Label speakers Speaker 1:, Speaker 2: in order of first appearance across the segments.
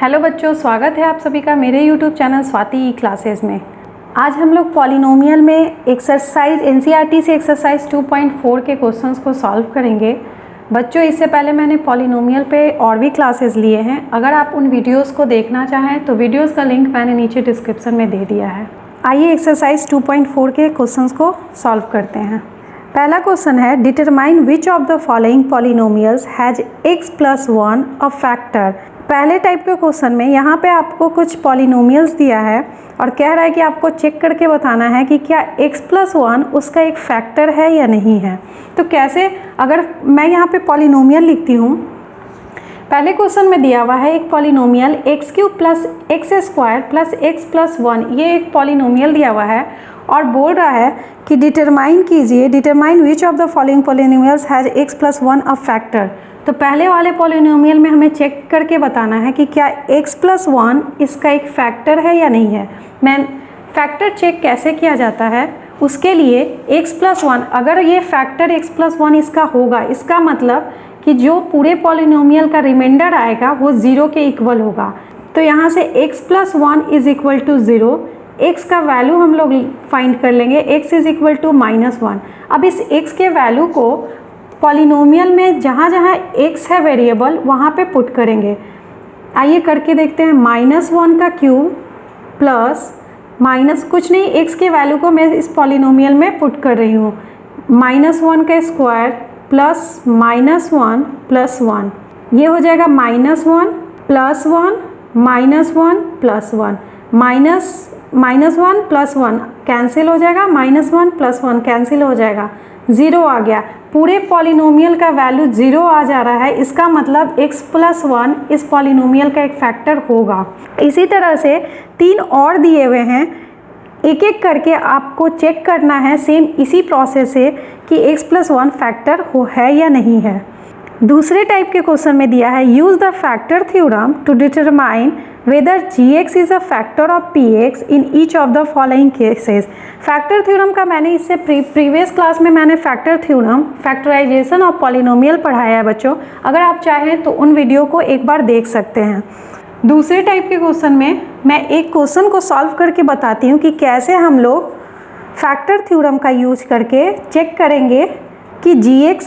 Speaker 1: Hello बच्चों, स्वागत है आप सभी का मेरे YouTube चैनल स्वाति ई क्लासेस में। आज हम लोग पॉलिनोमियल में एक्सरसाइज एनसीईआरटी से एक्सरसाइज 2.4 के क्वेश्चंस को सॉल्व करेंगे। बच्चों, इससे पहले मैंने पॉलिनोमियल पे और भी क्लासेस लिए हैं। अगर आप उन वीडियोस को देखना चाहें तो वीडियोस का लिंक मैंने नीचे डिस्क्रिप्शन में दे दिया है। आइए एक्सरसाइज 2.4 के क्वेश्चंस को सॉल्व करते हैं। पहला क्वेश्चन है, determine which of the following polynomials has x+1 a factor. पहले टाइप के क्वेश्चन में यहाँ पे आपको कुछ पॉलिनोमियल्स दिया है और कह रहा है कि आपको चेक करके बताना है कि क्या x+1 उसका एक फैक्टर है या नहीं है। तो कैसे, अगर मैं यहाँ पे पॉलिनोमियल लिखती हूँ, पहले क्वेश्चन में दिया हुआ है एक पॉलिनोमियल x³ + x² + x+1, ये एक पॉलिनोमियल दिया हुआ है और बोल रहा है कि डिटरमाइन कीजिए, determine which of the following polynomials has x+1 a factor. तो पहले वाले पॉलिनोमियल में हमें चेक करके बताना है कि क्या x+1 इसका एक फैक्टर है या नहीं है। मैं फैक्टर चेक कैसे किया जाता है, उसके लिए x+1, अगर ये फैक्टर x+1 इसका होगा, इसका मतलब कि जो पूरे पॉलिनोमियल का रिमाइंडर आएगा वो 0 के इक्वल होगा। तो यहाँ से x+1 = 0, x का वैल्यू हम लोग फाइंड कर लेंगे, x = -1। अब इस x के वैल्यू को पॉलिनोमियल में जहाँ जहाँ x है वेरिएबल वहाँ पे पुट करेंगे। आइए करके देखते हैं। -1 का क्यूब प्लस माइनस कुछ नहीं, x के वैल्यू को मैं इस पॉलिनोमियल में पुट कर रही हूँ, -1 का स्क्वायर प्लस -1 + 1, ये हो जाएगा -1 + 1 -1 + 1, -1 + 1 कैंसिल हो जाएगा, -1 + 1 कैंसिल हो जाएगा, 0 आ गया। पूरे पॉलिनोमियल का वैल्यू 0 आ जा रहा है, इसका मतलब x+1 इस पॉलिनोमियल का एक फैक्टर होगा। इसी तरह से 3 और दिए हुए हैं, एक एक करके आपको चेक करना है सेम इसी प्रोसेस से कि x+1 फैक्टर है या नहीं है। दूसरे टाइप के क्वेश्चन में दिया है, use the factor theorem to determine whether gx is a factor of px in each of the following cases। Factor theorem का मैंने इससे प्रीवियस क्लास में मैंने factor theorem, factorization of polynomial पढ़ाया है बच्चों। अगर आप चाहें तो उन वीडियो को एक बार देख सकते हैं। दूसरे टाइप के क्वेश्चन में मैं एक क्वेश्चन को सॉल्व करके बताती हूँ कि कैसे हम लोग फैक्टर थ्योरम का यूज करके चेक करेंगे कि gx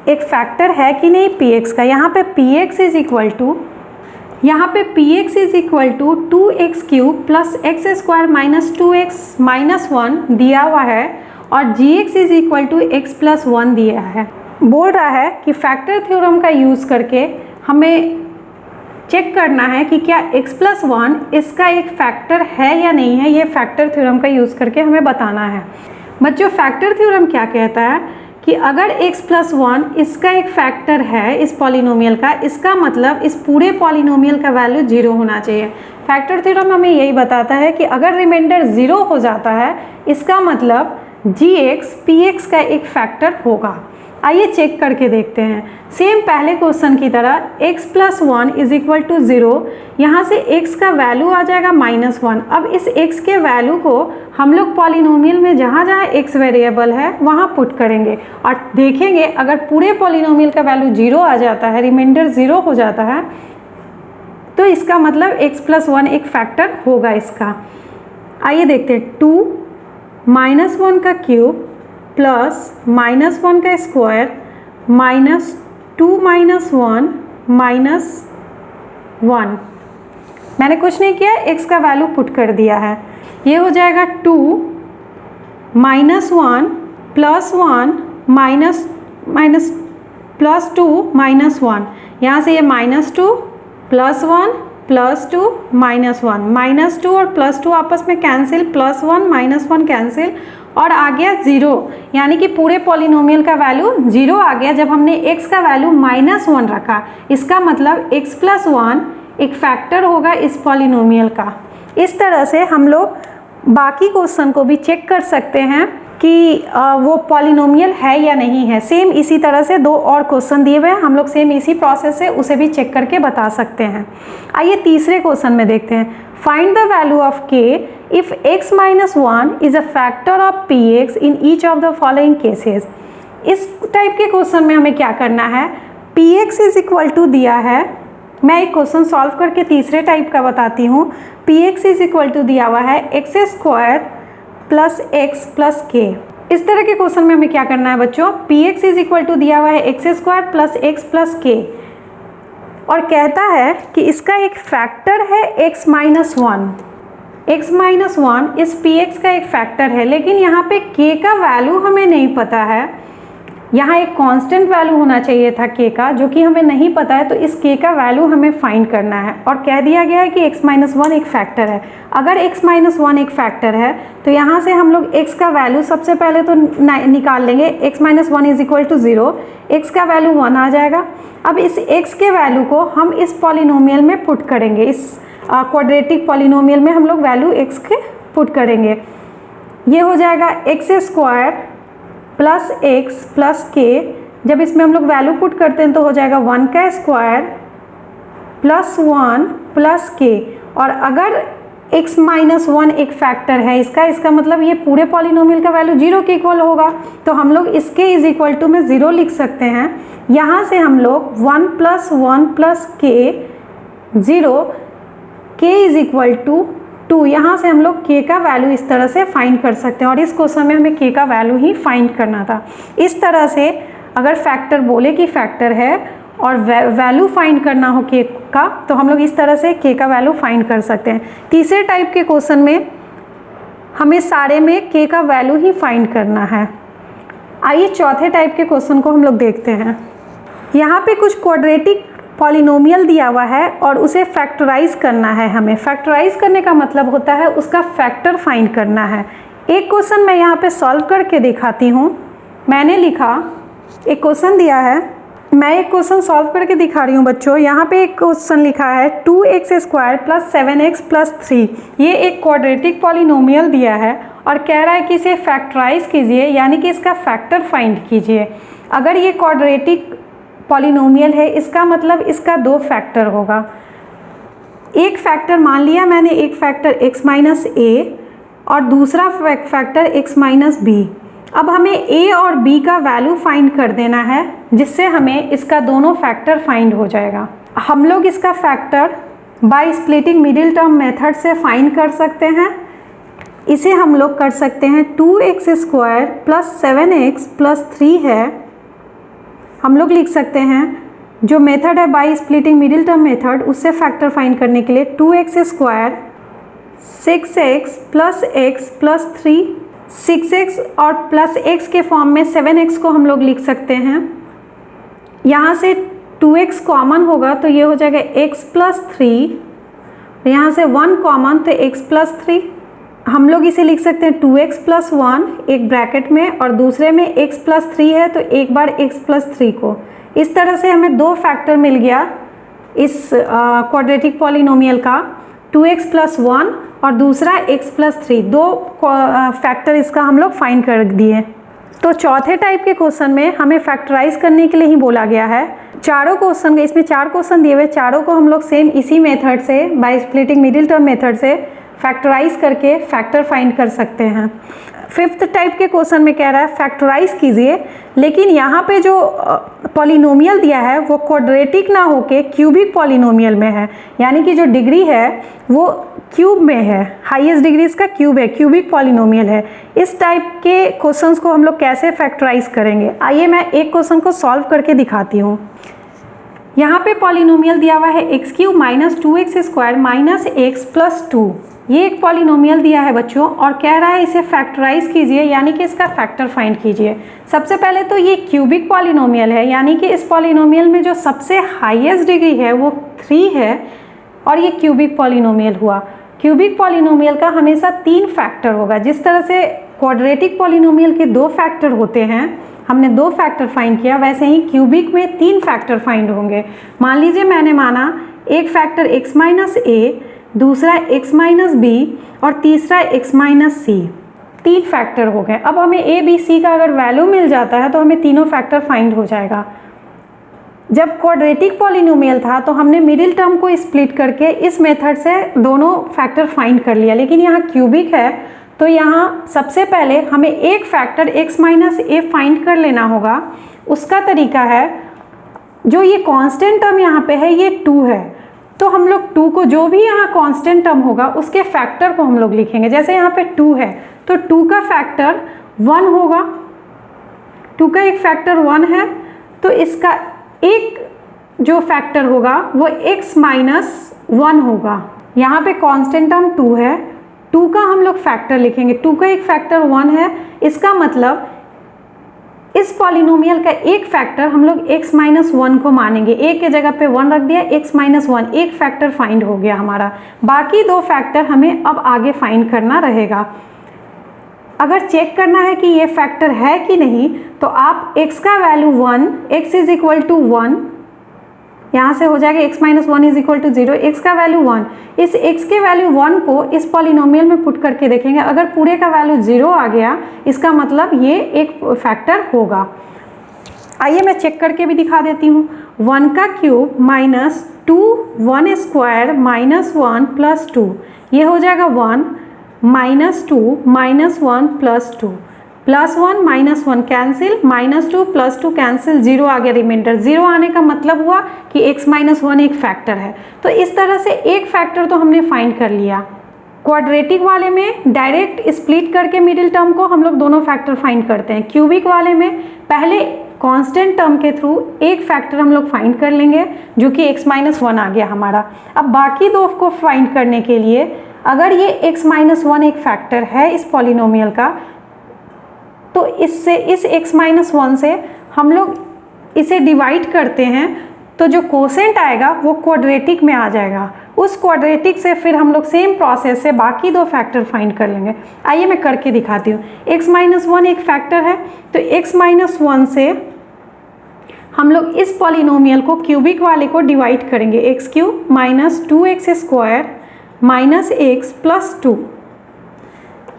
Speaker 1: एक फैक्टर है कि नहीं px का। यहाँ पे px = 2x³ + x² - 2x - 1 दिया हुआ है और gx = x+1 दिया है। बोल रहा है कि फैक्टर थ्योरम का यूज़ करके हमें चेक करना है कि क्या x+1 इसका एक फैक्टर है या नहीं है। ये फैक्टर थ्योरम का यूज़ करके हमें बताना है। बच्चों, फैक्टर थ्योरम क्या कहता है कि अगर x+1 इसका एक फैक्टर है इस पॉलिनोमियल का, इसका मतलब इस पूरे पॉलिनोमियल का वैल्यू 0 होना चाहिए। फैक्टर थ्योरम हमें यही बताता है कि अगर रिमाइंडर 0 हो जाता है, इसका मतलब gx px का एक फैक्टर होगा। आइए चेक करके देखते हैं। सेम पहले क्वेश्चन की तरह x+1 = 0, यहाँ से x का वैल्यू आ जाएगा -1। अब इस x के वैल्यू को हम लोग पॉलिनोमियल में जहाँ जहाँ x वेरिएबल है वहाँ पुट करेंगे और देखेंगे अगर पूरे पॉलिनोमियल का वैल्यू 0 आ जाता है, रिमाइंडर 0 हो जाता है, तो इसका मतलब x+1 एक फैक्टर होगा इसका। आइए देखते हैं। 2 -1 का क्यूब प्लस -1 का स्क्वायर -2 - 1 -1, मैंने कुछ नहीं किया, x का वैल्यू पुट कर दिया है। ये हो जाएगा 2 -1 + 1 +2 - 1, यहाँ से ये -2 +1 +2 -1, -2 और +2 आपस में कैंसिल, +1 -1 कैंसिल और आ गया 0, यानी कि पूरे पॉलिनोमियल का वैल्यू 0 आ गया जब हमने x का वैल्यू -1 रखा। इसका मतलब x+1 एक फैक्टर होगा इस पॉलिनोमियल का। इस तरह से हम लोग बाकी क्वेश्चन को भी चेक कर सकते हैं कि वो पॉलिनोमियल है या नहीं है। सेम इसी तरह से 2 और क्वेश्चन दिए हुए हैं, हम लोग सेम इसी प्रोसेस से उसे भी चेक करके बता सकते हैं। आइए तीसरे क्वेश्चन में देखते हैं। Find the value of k if x - 1 is a factor of px in each of the following cases. इस टाइप के क्वेश्चन में हमें क्या करना है, px = दिया है मैं एक क्वेश्चन सॉल्व करके तीसरे टाइप का बताती हूँ। P x is equal to दिया हुआ है x square plus x plus k. इस तरह के क्वेश्चन में हमें क्या करना है बच्चों, P x is equal to दिया हुआ है x square plus x plus k और कहता है कि इसका एक फैक्टर है x minus one. X minus one इस पी एक्स का एक फैक्टर है, लेकिन यहाँ पे k का वैल्यू हमें नहीं पता है। यहाँ एक कांस्टेंट वैल्यू होना चाहिए था k का, जो कि हमें नहीं पता है, तो इस k का वैल्यू हमें फाइंड करना है। और कह दिया गया है कि x माइनस वन एक फैक्टर है। अगर x माइनस वन एक फैक्टर है तो यहाँ से हम लोग x का वैल्यू सबसे पहले तो निकाल लेंगे। x minus one is equal to 0, x का वैल्यू 1 आ जाएगा। अब इस x के वैल्यू को हम इस पॉलिनोमियल में पुट करेंगे, इस क्वाड्रेटिक पॉलिनोमियल में हम लोग वैल्यू x के पुट करेंगे। ये हो जाएगा x square plus x plus के। जब इसमें हम लोग वैल्यू पुट करते हैं तो हो जाएगा 1 का स्क्वायर प्लस 1 प्लस के। और अगर x माइनस वन एक फैक्टर है इसका मतलब ये पूरे पॉलिनोमियल का वैल्यू 0 के इक्वल होगा, तो हम लोग इसके इज इक्वल टू में 0 लिख सकते हैं। यहाँ से हम लोग 1 प्लस 1 प्लस के 0, k इज इक्वल टू 2। यहाँ से हम लोग k का वैल्यू इस तरह से फाइंड कर सकते हैं, और इस क्वेश्चन में हमें k का वैल्यू ही फाइंड करना था। इस तरह से अगर फैक्टर बोले कि फैक्टर है और वैल्यू फाइंड करना हो k का, तो हम लोग इस तरह से k का वैल्यू फाइंड कर सकते हैं। तीसरे टाइप के क्वेश्चन में हमें सारे में k का वैल्यू ही फाइंड करना है। आइए चौथे टाइप के क्वेश्चन को हम लोग देखते हैं। यहाँ पे कुछ क्वाड्रेटिक पॉलिनोमियल दिया हुआ है और उसे फैक्टराइज करना है हमें। फैक्टराइज करने का मतलब होता है उसका फैक्टर फाइंड करना है। एक क्वेश्चन मैं यहाँ पे सॉल्व करके दिखाती हूँ। मैंने लिखा, एक क्वेश्चन दिया है, मैं एक क्वेश्चन सॉल्व करके दिखा रही हूँ बच्चों। यहाँ पे एक क्वेश्चन लिखा है 2x square plus 7x plus 3। ये एक क्वाड्रेटिक पॉलिनोमियल दिया है और कह रहा है कि इसे फैक्टराइज कीजिए, यानी कि इसका फैक्टर फाइंड कीजिए। अगर ये क्वाड्रेटिक पॉलिनोमियल है इसका मतलब इसका 2 फैक्टर होगा। एक फैक्टर मान लिया मैंने, एक फैक्टर x माइनस ए और दूसरा फैक्टर x माइनस बी। अब हमें a और b का वैल्यू फाइंड कर देना है, जिससे हमें इसका दोनों फैक्टर फाइंड हो जाएगा। हम लोग इसका factor by splitting middle term method से फाइंड कर सकते हैं। इसे हम लोग कर सकते हैं 2x square plus 7x plus 3 है। हम लोग लिख सकते हैं जो मेथड है by splitting middle term method, उससे फैक्टर फाइंड करने के लिए 2x square 6x plus x plus 3, 6x और प्लस x के फॉर्म में 7x को हम लोग लिख सकते हैं। यहाँ से 2x कॉमन होगा तो ये हो जाएगा x प्लस 3, यहाँ से 1 कॉमन तो x प्लस 3। हम लोग इसे लिख सकते हैं 2x प्लस 1 एक ब्रैकेट में और दूसरे में x प्लस 3 है तो एक बार x प्लस 3 को। इस तरह से हमें 2 फैक्टर मिल गया इस क्वाड्रेटिक पॉलिनोमियल का, 2x प्लस 1 और दूसरा x प्लस 3। 2 फैक्टर इसका हम लोग फाइंड कर दिए। तो चौथे टाइप के क्वेश्चन में हमें फैक्टराइज करने के लिए ही बोला गया है। चारों क्वेश्चन, इसमें 4 क्वेश्चन दिए हुए, चारों को हम लोग सेम इसी मेथड से by splitting middle term method से फैक्टराइज करके फैक्टर फाइंड कर सकते हैं। फिफ्थ टाइप के क्वेश्चन में कह रहा है फैक्टराइज कीजिए, लेकिन यहाँ पे जो पॉलिनोमियल दिया है वो क्वाड्रेटिक ना होके क्यूबिक पॉलिनोमियल में है, यानी कि जो डिग्री है वो क्यूब में है, हाईएस्ट डिग्री इसका क्यूब है, क्यूबिक पॉलिनोमियल है। इस टाइप के क्वेश्चंस को हम लोग कैसे फैक्टराइज करेंगे, आइए मैं एक क्वेश्चन को सॉल्व करके दिखाती हूँ। यहाँ पे पॉलिनोमियल दिया हुआ है x cube minus 2x square minus x plus 2। ये एक पॉलिनोमियल दिया है बच्चों और कह रहा है इसे फैक्टराइज कीजिए, यानी कि इसका फैक्टर फाइंड कीजिए। सबसे पहले तो ये क्यूबिक पॉलिनोमियल है, यानी कि इस पॉलिनोमियल में जो सबसे हाईएस्ट डिग्री है वो 3 है और ये क्यूबिक पॉलिनोमियल हुआ। क्यूबिक पॉलिनोमियल का हमेशा 3 फैक्टर होगा। जिस तरह से क्वाड्रेटिक पॉलिनोमियल के 2 फैक्टर होते हैं, हमने 2 फैक्टर फाइंड किया, वैसे ही क्यूबिक में 3 फैक्टर फाइंड होंगे। मान लीजिए मैंने माना एक फैक्टर x माइनस ए, दूसरा x माइनस बी और तीसरा x माइनस सी। 3 फैक्टर हो गए। अब हमें a b c का अगर वैल्यू मिल जाता है तो हमें तीनों फैक्टर फाइंड हो जाएगा। जब क्वाड्रेटिक पॉलिनोमियल था तो हमने मिडिल टर्म को स्प्लिट करके इस मेथड से दोनों फैक्टर फाइंड कर लिया, लेकिन यहाँ क्यूबिक है तो यहाँ सबसे पहले हमें एक फैक्टर x माइनस ए फाइंड कर लेना होगा। उसका तरीका है जो ये कांस्टेंट टर्म यहाँ पे है ये 2 है, तो हम लोग 2 को, जो भी यहाँ कांस्टेंट टर्म होगा उसके फैक्टर को हम लोग लिखेंगे। जैसे यहाँ पे 2 है तो 2 का फैक्टर 1 होगा, 2 का एक फैक्टर 1 है, तो इसका एक जो फैक्टर होगा वो x माइनस 1 होगा। यहाँ पे कांस्टेंट टर्म 2 है, 2 का हम लोग फैक्टर लिखेंगे, 2 का एक फैक्टर 1 है, इसका मतलब इस पॉलिनोमियल का एक फैक्टर हम लोग x माइनस 1 को मानेंगे, एक के जगह पे 1 रख दिया, x माइनस 1 एक फैक्टर फाइंड हो गया हमारा। बाकी 2 फैक्टर हमें अब आगे फाइंड करना रहेगा। अगर चेक करना है कि ये फैक्टर है कि नहीं, तो आप x का value 1, x is equal to 1, यहाँ से हो जाएगा x minus 1 is equal to 0, x का वैल्यू 1, इस x के वैल्यू 1 को इस पॉलिनोमियल में पुट करके देखेंगे, अगर पूरे का वैल्यू 0 आ गया इसका मतलब ये एक फैक्टर होगा। आइए मैं चेक करके भी दिखा देती हूँ। 1 का cube minus 2 1 square minus 1 plus 2, ये हो जाएगा 1 minus 2 minus 1 plus 2, plus 1 minus 1 cancel, minus 2 plus 2 cancel, 0 आ गया रिमाइंडर। 0 आने का मतलब हुआ कि x माइनस 1 एक फैक्टर है। तो इस तरह से एक फैक्टर तो हमने फाइंड कर लिया। क्वाड्रेटिक वाले में डायरेक्ट स्प्लिट करके मिडिल टर्म को हम लोग दोनों फैक्टर फाइंड करते हैं। क्यूबिक वाले में पहले कांस्टेंट टर्म के थ्रू एक फैक्टर हम लोग फाइंड कर लेंगे जो कि x माइनस 1 आ गया हमारा। अब बाकी 2 को फाइंड करने के लिए अगर ये x माइनस 1 एक फैक्टर है इस पॉलिनोमियल का, तो इससे इस x माइनस 1 से हम लोग इसे डिवाइड करते हैं, तो जो कोसेंट आएगा वो क्वाड्रेटिक में आ जाएगा। उस क्वाड्रेटिक से फिर हम लोग सेम प्रोसेस से बाकी 2 फैक्टर फाइंड कर लेंगे। आइए मैं करके दिखाती हूँ। x माइनस 1 एक फैक्टर है, तो x माइनस 1 से हम लोग इस पॉलिनोमियल को क्यूबिक वाले को डिवाइड करेंगे, x cube minus 2x square minus x plus 2,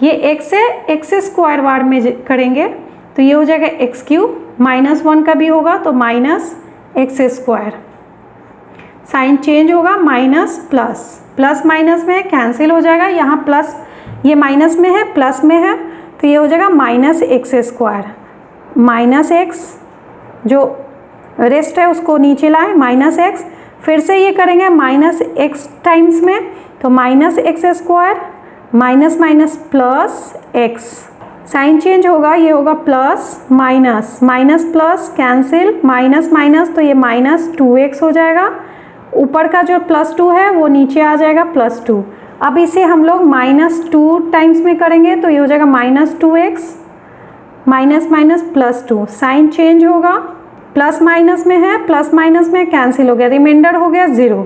Speaker 1: ये x से x स्क्वायर बार में करेंगे तो ये हो जाएगा x क्यूब, माइनस 1 का भी होगा तो minus x square, sign change होगा, माइनस प्लस, प्लस माइनस में कैंसिल हो जाएगा, यहाँ प्लस ये माइनस में है प्लस में है तो ये हो जाएगा minus x square, minus x जो रेस्ट है उसको नीचे लाए, माइनस x, फिर से ये करेंगे माइनस x टाइम्स में तो minus x square, minus minus plus x, sign change होगा, ये होगा plus minus, minus plus cancel, minus minus तो ये माइनस 2x हो जाएगा, ऊपर का जो प्लस 2 है वो नीचे आ जाएगा प्लस 2। अब इसे हम लोग माइनस 2 टाइम्स में करेंगे तो ये हो जाएगा minus 2x, minus minus plus 2, sign change होगा, प्लस माइनस में है, प्लस माइनस में कैंसिल हो गया, रिमाइंडर हो गया 0।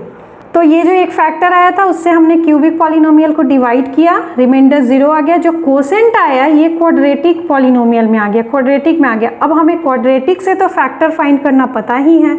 Speaker 1: तो ये जो एक फैक्टर आया था उससे हमने क्यूबिक पॉलिनोमियल को डिवाइड किया, रिमाइंडर 0 आ गया। जो कोसेंट आया ये क्वाड्रेटिक पॉलिनोमियल में आ गया, क्वाड्रेटिक में आ गया। अब हमें क्वाड्रेटिक से तो फैक्टर फाइंड करना पता ही है,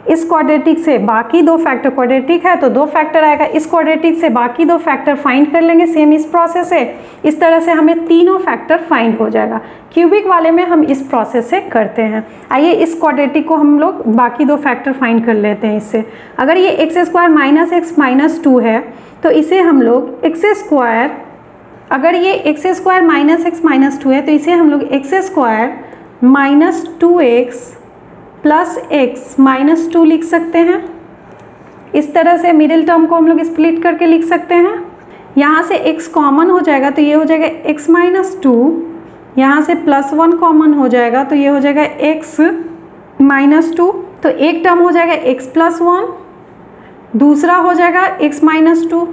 Speaker 1: इस क्वाड्रेटिक से बाकी 2 फैक्टर, क्वाड्रेटिक है तो 2 फैक्टर आएगा, इस क्वाड्रेटिक से बाकी 2 फैक्टर फाइंड कर लेंगे सेम इस प्रोसेस से। इस तरह से हमें तीनों फैक्टर फाइंड हो जाएगा। क्यूबिक वाले में हम इस प्रोसेस से करते हैं। आइए इस क्वाड्रेटिक को हम लोग बाकी 2 फैक्टर फाइंड कर लेते हैं इससे। अगर ये x square minus x minus 2 है तो इसे हम लोग एक्स स्क्वायर, अगर ये x square minus x minus 2 है तो इसे हम लोग x square minus 2x plus x minus 2 लिख सकते हैं। इस तरह से मिडिल टर्म को हम लोग स्प्लिट करके लिख सकते हैं। यहाँ से x कॉमन हो जाएगा तो ये हो जाएगा x माइनस 2, यहाँ से प्लस 1 कॉमन हो जाएगा तो ये हो जाएगा x माइनस 2, तो एक टर्म हो जाएगा x प्लस 1, दूसरा हो जाएगा x माइनस 2।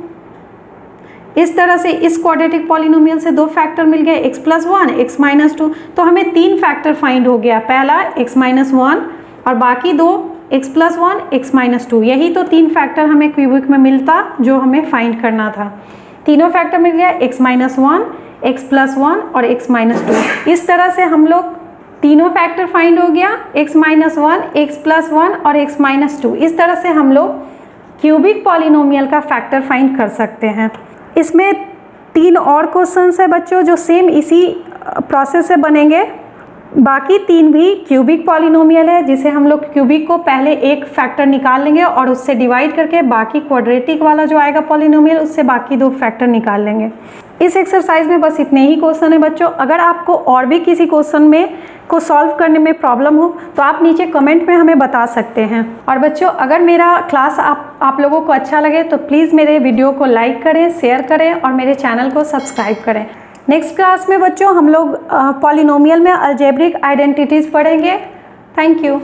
Speaker 1: इस तरह से इस क्वाड्रेटिक पॉलिनोमियल से 2 फैक्टर मिल गए, x प्लस 1 x माइनस 2, तो हमें 3 फैक्टर फाइंड हो गया, पहला x माइनस 1 और बाकी 2 x प्लस 1 x माइनस 2। यही तो 3 फैक्टर हमें क्यूबिक में मिलता जो हमें फाइंड करना था। तीनों फैक्टर मिल गया, x माइनस 1 x प्लस 1 और x माइनस 2। इस तरह से हम लोग तीनों फैक्टर फाइंड हो गया, x माइनस 1 x प्लस 1 और x माइनस 2। इस तरह से हम लोग क्यूबिक पॉलिनोमियल का फैक्टर फाइंड कर सकते हैं। इसमें 3 और क्वेश्चंस है बच्चों जो सेम इसी प्रोसेस से बनेंगे। बाकी 3 भी क्यूबिक पॉलिनोमियल है, जिसे हम लोग क्यूबिक को पहले एक फैक्टर निकाल लेंगे और उससे डिवाइड करके बाकी क्वाड्रेटिक वाला जो आएगा पॉलिनोमियल उससे बाकी 2 फैक्टर निकाल लेंगे। इस एक्सरसाइज में बस इतने ही क्वेश्चन है बच्चों। अगर आपको और भी किसी क्वेश्चन में को सॉल्व करने में प्रॉब्लम हो तो आप नीचे कमेंट में हमें बता सकते हैं। और बच्चों, अगर मेरा क्लास आप लोगों को अच्छा लगे तो प्लीज़ मेरे वीडियो को लाइक करें, शेयर करें और मेरे चैनल को सब्सक्राइब करें। नेक्स्ट क्लास में बच्चों हम लोग पॉलिनोमियल में अलजेब्रिक आइडेंटिटीज़ पढ़ेंगे। Thank you.